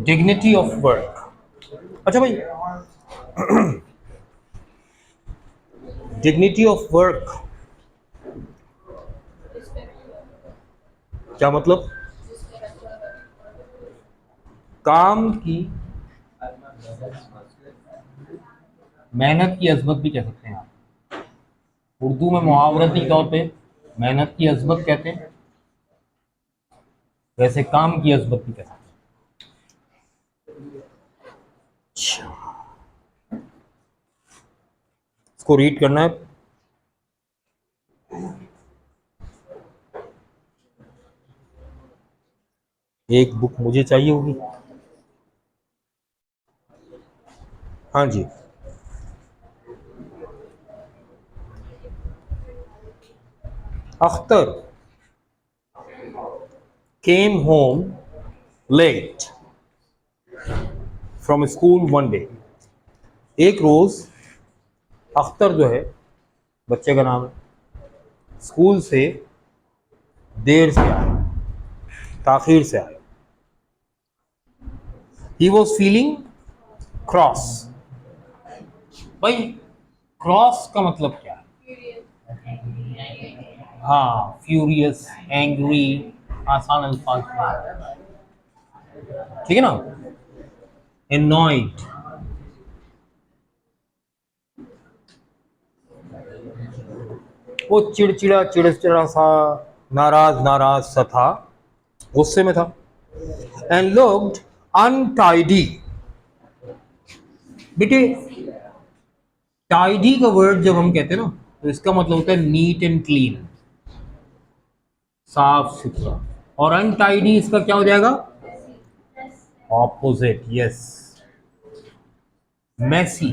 Dignity of work. अच्छा भाई, dignity of work क्या मतलब? काम की मेहनत की अजमत भी कह सकते हैं आप। उर्दू में मुहावरती तौर पे मेहनत की अजमत कहते हैं, वैसे काम की अजमत भी कहते हैं। अच्छा, इसको रीड करना है। एक बुक मुझे चाहिए होगी। हाँ जी। Akhtar came home late from school one day. एक रोज अख्तर जो है, बच्चे का नाम है, स्कूल से देर से आया, ताखिर से आया। He was feeling cross. भाई, क्रॉस का मतलब क्या है? हाँ, फ्यूरियस, एंग्री, आसान अल्फाज में, ठीक है ना। एनॉइड, वो चिड़चिड़ा चिड़चिड़ा सा, नाराज नाराज सा था, गुस्से में था। And looked untidy. बेटे, टाइडी का वर्ड जब हम कहते हैं ना, तो इसका मतलब होता है नीट एंड क्लीन, साफ सुथरा। और अनटाइडी इसका क्या हो जाएगा? ऑपोजिट, यस, मैसी,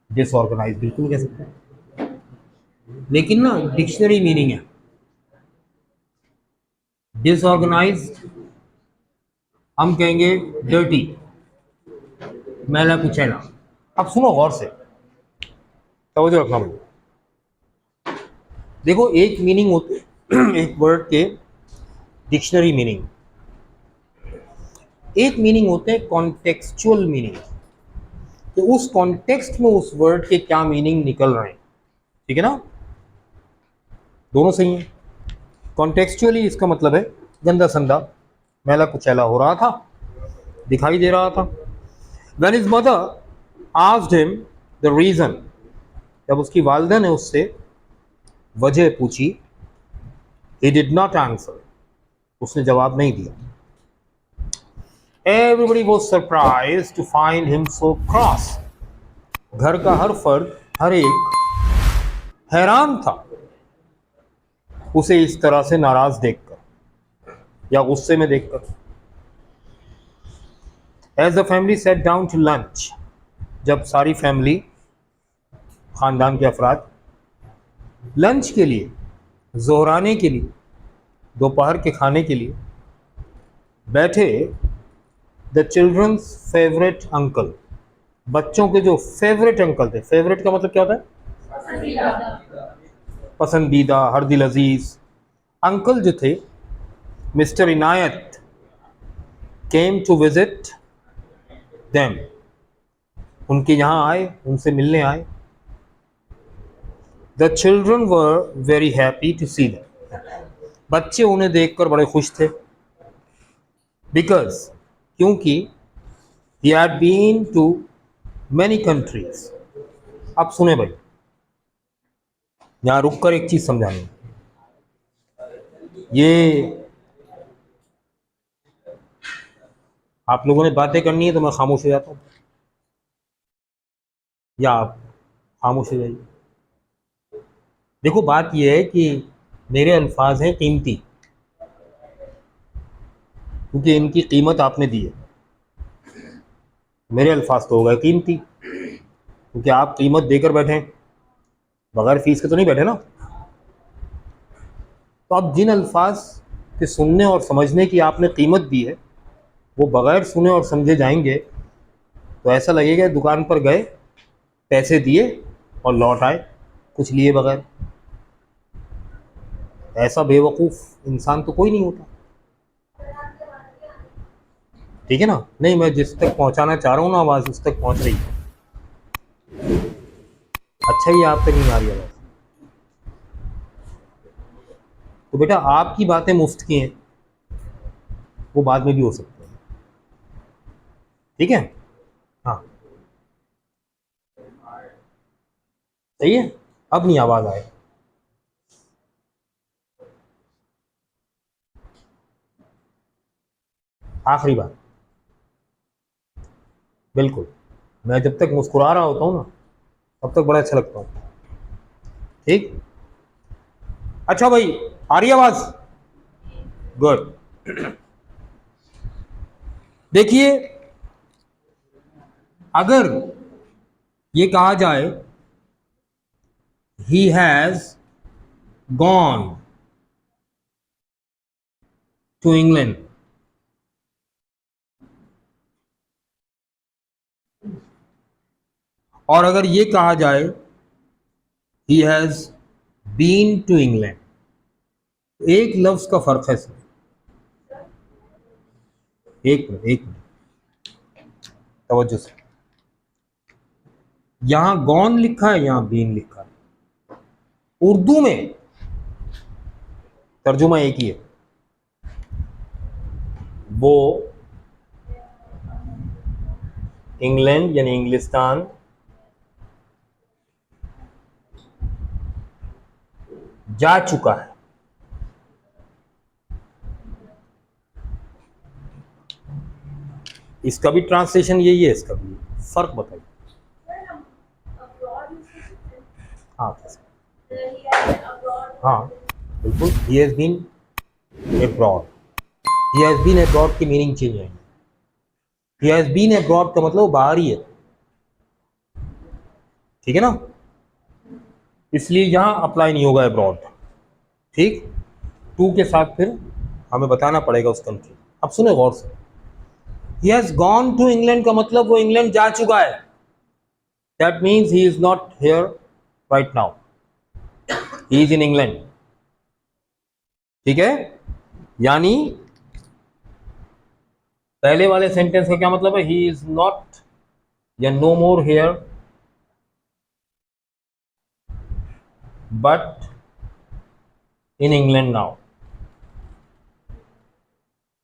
डिसऑर्गेनाइज, बिल्कुल कह सकते हैं। लेकिन ना डिक्शनरी मीनिंग है डिसऑर्गेनाइज्ड, हम कहेंगे डर्टी, मैला कुचैला। अब सुनो गौर से, तवज्जो रखना भाई। देखो, एक मीनिंग होते एक वर्ड के डिक्शनरी मीनिंग, एक मीनिंग होते हैं कॉन्टेक्सचुअल मीनिंग, कि उस कॉन्टेक्स्ट में उस वर्ड के क्या मीनिंग निकल रहे हैं, ठीक है ना। दोनों सही हैं। कॉन्टेक्सचुअली इसका मतलब है गंदा संदा, मैला कुचैला हो रहा था, दिखाई दे रहा था। When his mother asked him the reason, जब उसकी वालिदा ने उससे वजह पूछी, he did not answer, उसने जवाब नहीं दिया। Everybody was surprised to find him so cross. घर का हर फर्द, हर एक हैरान था उसे इस तरह से नाराज देखकर या गुस्से में देखकर। As the family sat down to lunch, जब सारी फैमिली, खानदान के अफराद लंच के लिए, जोहराने के लिए, दोपहर के खाने के लिए बैठे, द चिल्ड्रंस फेवरेट अंकल, बच्चों के जो फेवरेट अंकल थे, फेवरेट का मतलब क्या होता है? पसंदीदा, हर दिल अजीज। अंकल जो थे, mister Inayat, came to visit them, उनके यहाँ आए, उनसे मिलने आए। The children were very happy to see them, बच्चे उन्हें देखकर बड़े खुश थे। बिकॉज, क्योंकि he had been to many countries। अब सुने भाई, यहां रुक कर एक चीज समझानी, ये आप लोगों ने बातें करनी है तो मैं खामोश हो जाता हूं, या आप खामोश हो जाइए। देखो, बात यह है कि मेरे अल्फाज हैं कीमती, क्योंकि इनकी कीमत आपने दी है। मेरे अल्फाज तो हो गए कीमती, क्योंकि आप कीमत देकर बैठे, बगैर फीस के तो नहीं बैठे ना। तो अब जिन अल्फाज के सुनने और समझने की आपने कीमत दी है, वो बगैर सुने और समझे जाएंगे तो ऐसा लगेगा दुकान पर गए, पैसे दिए और लौट आए कुछ लिए बगैर। ऐसा बेवकूफ़ इंसान तो कोई नहीं होता। ठीक है ना? नहीं, मैं जिस तक पहुंचाना चाह रहा हूँ ना आवाज़, उस तक पहुंच रही है। अच्छा, ये आप तक नहीं आ रही आवाज़, तो बेटा आपकी बातें मुफ्त की हैं, वो बाद में भी हो सकती है। ठीक है? हाँ, सही है। अब नहीं आवाज़ आए। आखिरी बात, बिल्कुल, मैं जब तक मुस्कुरा रहा होता हूँ ना, तब तक बड़ा अच्छा लगता हूँ। ठीक? अच्छा भाई, आ रही आवाज़? गुड। देखिए, अगर ये कहा जाए he has gone to England, और अगर ये कहा जाए he has been to England, एक लफ्ज का फर्क है सर। एक मिनट, एक मिनट, तवज्जो से। यहां गॉन लिखा है, यहां बीन लिखा है। उर्दू में तर्जुमा एक ही है, वो इंग्लैंड यानी इंग्लिस्तान जा चुका है। इसका भी ट्रांसलेशन यही है, इसका भी फर्क बताइए। हाँ, हाँ, बिल्कुल, he has been abroad. He has been abroad की मीनिंग चेंज है। ही हैज बीन अब्रॉड का मतलब बाहर ही है। ठीक है ना? इसलिए यहां अप्लाई नहीं होगा अब्रॉड। ठीक? टू के साथ फिर हमें बताना पड़ेगा उस कंट्री। अब सुने गौर से, he has gone to England का मतलब वो इंग्लैंड जा चुका है। That means he is not here right now, he is in England. ठीक है? यानी पहले वाले सेंटेंस का क्या मतलब है? ही इज नॉट या no more here but in England now.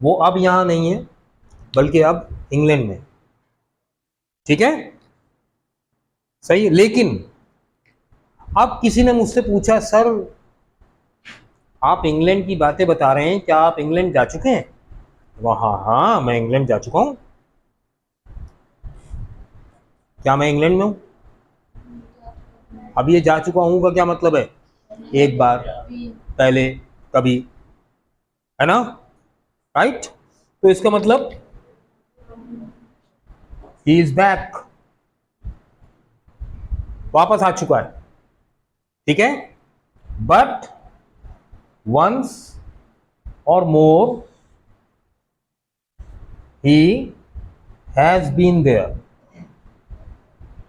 वो अब यहां नहीं है, बल्कि अब इंग्लैंड में। ठीक है? सही है। लेकिन अब किसी ने मुझसे पूछा, सर आप इंग्लैंड की बातें बता रहे हैं, क्या आप इंग्लैंड जा चुके हैं? हाँ हाँ, मैं इंग्लैंड जा चुका हूं। क्या मैं इंग्लैंड में हूं? अब ये जा चुका हूं का क्या मतलब है? एक बार, पहले, कभी, है ना? राइट? तो इसका मतलब ही इज बैक, वापस आ चुका है। ठीक है? But once or more he has been there.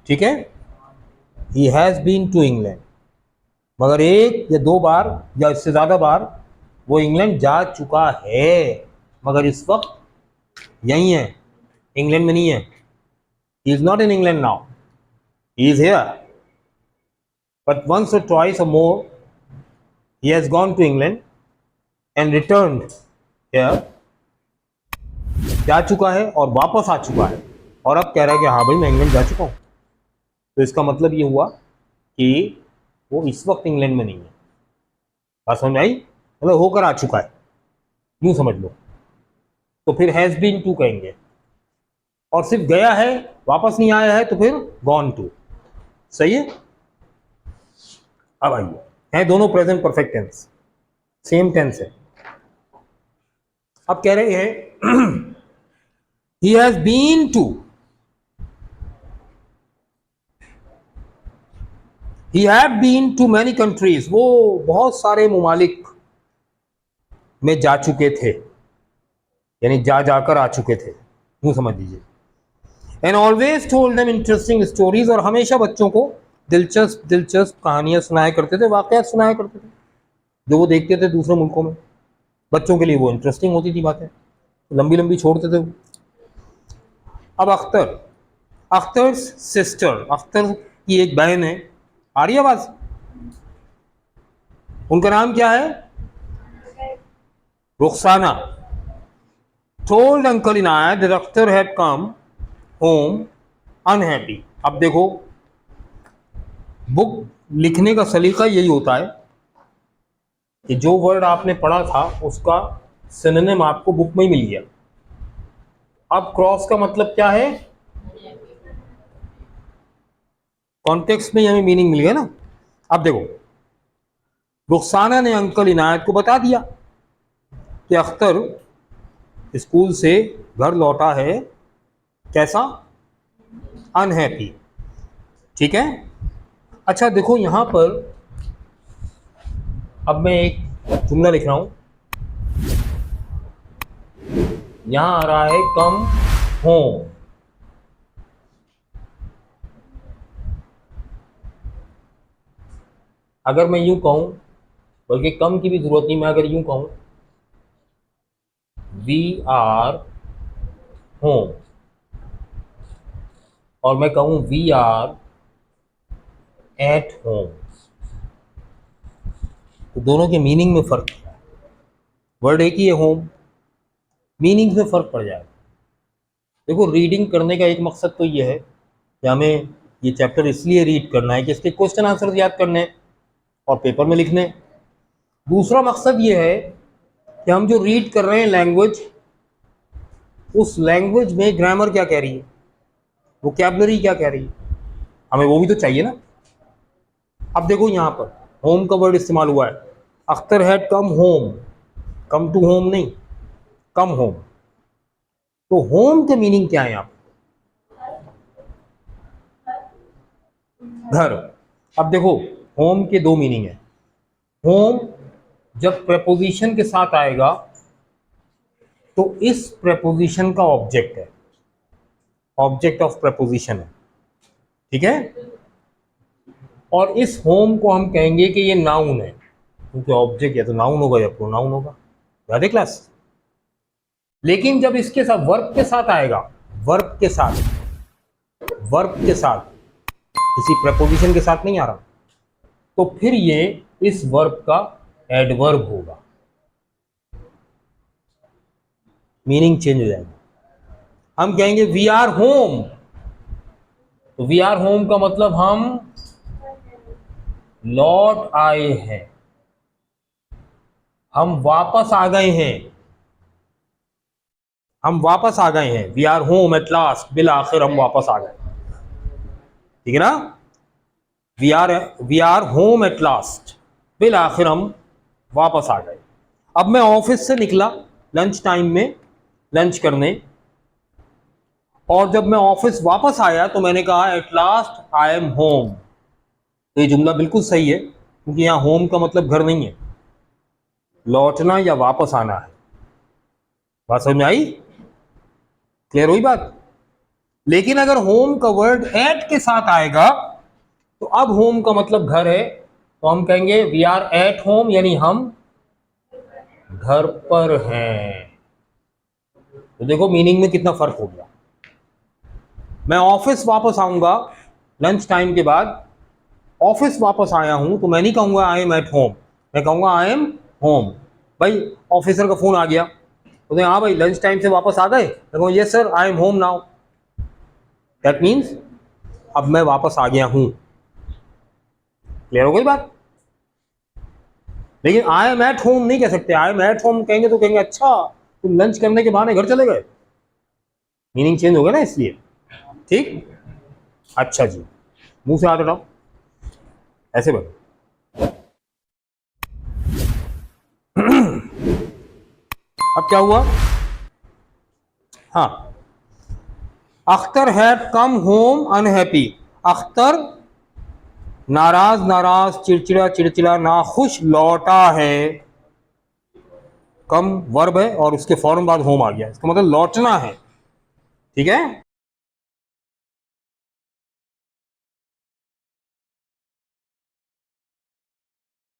ठीक है? He has been to England, मगर एक या दो बार या इससे ज्यादा बार वो इंग्लैंड जा चुका है, मगर इस वक्त यही है, इंग्लैंड में नहीं है। He is not in England now, he is here, but once or twice or more he has gone to England and returned here, जा चुका है और वापस आ चुका है, और अब कह रहा है कि हाँ भाई मैं इंग्लैंड जा चुका हूँ। तो इसका मतलब ये हुआ कि वो इस वक्त इंग्लैंड में नहीं है। बात समझ में आई? मतलब होकर आ चुका है, यूं समझ लो। तो फिर हैज बीन टू कहेंगे, और सिर्फ गया है, वापस नहीं आया है, तो फिर गॉन टू। सही है? अब आइए, है दोनों present perfect tense, same tense है। अब कह रहे हैं he has been to, he have been to many countries, वो बहुत सारे ममालिक में जा चुके थे, यानी जा जाकर आ चुके थे, यूं समझ लीजिए। And always told them interesting stories, और हमेशा बच्चों को दिलचस्प दिलचस्प कहानियां सुनाया करते थे, वाकयात सुनाया करते थे जो वो देखते थे दूसरे मुल्कों में। बच्चों के लिए वो इंटरेस्टिंग होती थी बातें, लंबी लंबी छोड़ते थे वो। अब अख्तर, अख्तर सिस्टर, अख्तर की एक बहन है, आ रही है आवाज? उनका नाम क्या है? Rukhsana. Told uncle Inayat that Akhtar had come home unhappy. अब देखो, बुक लिखने का सलीका यही होता है कि जो वर्ड आपने पढ़ा था उसका सिनोनिम आपको बुक में ही मिल गया। अब क्रॉस का मतलब क्या है? कॉन्टेक्स्ट में ही हमें मीनिंग मिल गया ना। अब देखो, रुखसाना ने अंकल इनायत को बता दिया कि अख्तर स्कूल से घर लौटा है कैसा? अनहैप्पी। ठीक है। अच्छा देखो, यहां पर अब मैं एक जुमला लिख रहा हूं, यहां आ रहा है कम होम। अगर मैं यूं कहूं, बल्कि कम की भी जरूरत नहीं, मैं अगर यूं कहूं वी आर होम, और मैं कहूं वी आर एट होम, तो दोनों के मीनिंग में फर्क है। वर्ड एक ही है होम, मीनिंग में फर्क पड़ जाएगा। देखो, रीडिंग करने का एक मकसद तो ये है कि हमें ये चैप्टर इसलिए रीड करना है कि इसके क्वेश्चन आंसर याद करने हैं और पेपर में लिखने। दूसरा मकसद ये है कि हम जो रीड कर रहे हैं लैंग्वेज, उस लैंग्वेज में ग्रामर क्या कह रही है, वोकैबुलरी क्या कह रही है, हमें वो भी तो चाहिए ना। अब देखो, यहाँ पर होम का वर्ड इस्तेमाल हुआ है, Akhtar had come home, come to home नहीं, कम होम। तो होम के मीनिंग क्या है यहाँ पर? घर। अब देखो, होम के दो मीनिंग है। होम जब प्रेपोजिशन के साथ आएगा तो इस प्रेपोजिशन का ऑब्जेक्ट है, ऑब्जेक्ट ऑफ प्रेपोजिशन है। ठीक है। और इस होम को हम कहेंगे कि ये नाउन है, क्योंकि ऑब्जेक्ट या तो नाउन होगा या प्रोनाउन होगा। याद है क्लास? लेकिन जब इसके साथ वर्ब के साथ आएगा, वर्ब के साथ, वर्ब के साथ, किसी प्रेपोजिशन के साथ नहीं आ रहा, तो फिर ये इस वर्ब का एडवर्ब होगा, मीनिंग चेंज हो जाएगा। हम कहेंगे वी आर होम, तो वी आर होम का मतलब हम लौट आए हैं, हम वापस आ गए हैं, हम वापस आ गए हैं। We are home at last, Bill आखिर हम वापस आ गए। ठीक है ना? We are home at last, Bill आखिर हम वापस आ गए। अब मैं ऑफिस से निकला लंच टाइम में लंच करने, और जब मैं ऑफिस वापस आया तो मैंने कहा at last I am home. तो ये जुमला बिल्कुल सही है, क्योंकि यहां होम का मतलब घर नहीं है, लौटना या वापस आना है। बात समझ में आई? क्लियर हुई बात? लेकिन अगर होम का वर्ड एट के साथ आएगा तो अब होम का मतलब घर है, तो हम कहेंगे वी आर एट होम, यानी हम घर पर हैं। तो देखो मीनिंग में कितना फर्क हो गया। मैं ऑफिस वापस आऊंगा लंच टाइम के बाद, ऑफिस वापस आया हूं, तो मैं नहीं कहूंगा आई एम एट होम, मैं कहूंगा आई एम होम। भाई ऑफिसर का फोन आ गया, तो हाँ भाई लंच टाइम से वापस आ गए, मैं कहूँ yes sir I am home now. That means अब मैं वापस आ गया हूं। क्लियर हो गई बात? लेकिन आई एम एट होम नहीं कह सकते। आई एम एट होम कहेंगे तो कहेंगे अच्छा तुम लंच करने के बहाने घर चले गए, मीनिंग चेंज हो गया ना इसलिए। ठीक, अच्छा जी, मुंह से हाथ हटाओ, ऐसे बोलो। अब क्या हुआ? हाँ, Akhtar had come home unhappy, Akhtar नाराज नाराज, चिड़चिड़ा चिड़चिड़ा, नाखुश लौटा है। कम वर्ब है और उसके फौरन बाद होम आ गया, इसका मतलब लौटना है। ठीक है।